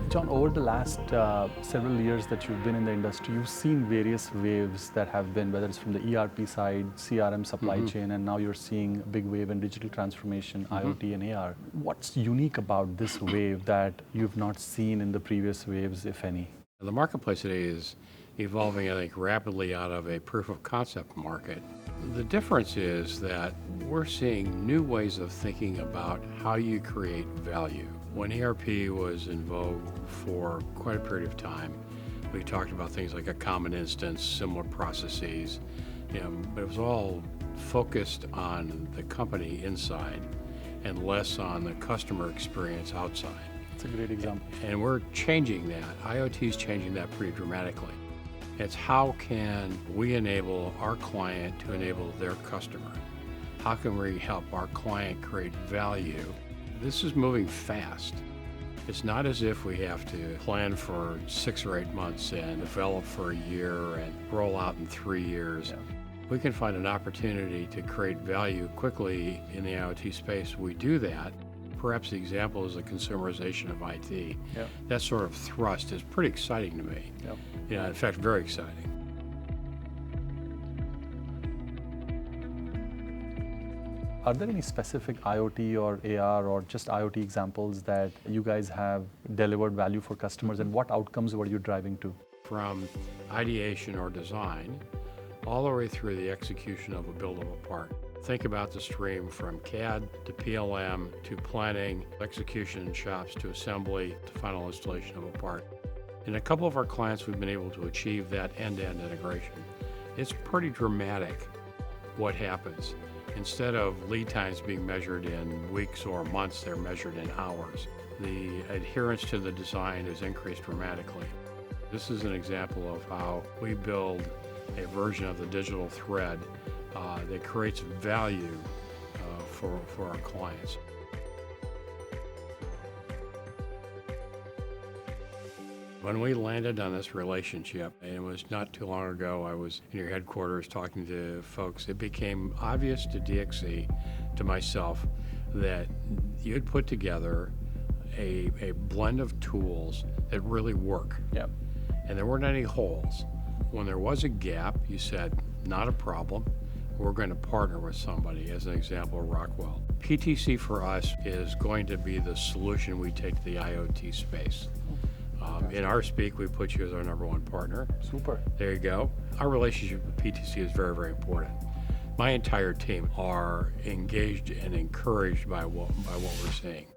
John, over the last several years that you've been in the industry, you've seen various waves that have been, whether it's from the ERP side, CRM, supply chain, and now you're seeing a big wave in digital transformation, IoT and AR. What's unique about this wave that you've not seen in the previous waves, if any? The marketplace today is evolving, I think, rapidly out of a proof of concept market. The difference is that we're seeing new ways of thinking about how you create value. When ERP was in vogue for quite a period of time, we talked about things like a common instance, similar processes, but it was all focused on the company inside and less on the customer experience outside. That's a great example. And we're changing that. IoT is changing that pretty dramatically. It's how can we enable our client to enable their customer? How can we help our client create value? This is moving fast. It's not as if we have to plan for 6 or 8 months and develop for a year and roll out in 3 years. We can find an opportunity to create value quickly in the IoT space. We do that. Perhaps the example is the consumerization of IT. That sort of thrust is pretty exciting to me. In fact, very exciting. Are there any specific IoT or AR or just IoT examples that you guys have delivered value for customers, and what outcomes were you driving to? From ideation or design all the way through the execution of a buildable part. Think about the stream from CAD to PLM to planning, execution in shops to assembly to final installation of a part. In a couple of our clients, we've been able to achieve that end-to-end integration. It's pretty dramatic what happens. Instead of lead times being measured in weeks or months, they're measured in hours. The adherence to the design has increased dramatically. This is an example of how we build a version of the digital thread that creates value for our clients. When we landed on this relationship, and it was not too long ago, I was in your headquarters talking to folks, it became obvious to DXC, to myself, that you had put together a blend of tools that really work. And there weren't any holes. When there was a gap, you said, not a problem. We're going to partner with somebody, as an example, Rockwell. PTC for us is going to be the solution we take to the IoT space. In our speak, we put you as our #1 partner. Super. There you go. Our relationship with PTC is very, very important. My entire team are engaged and encouraged by what we're seeing.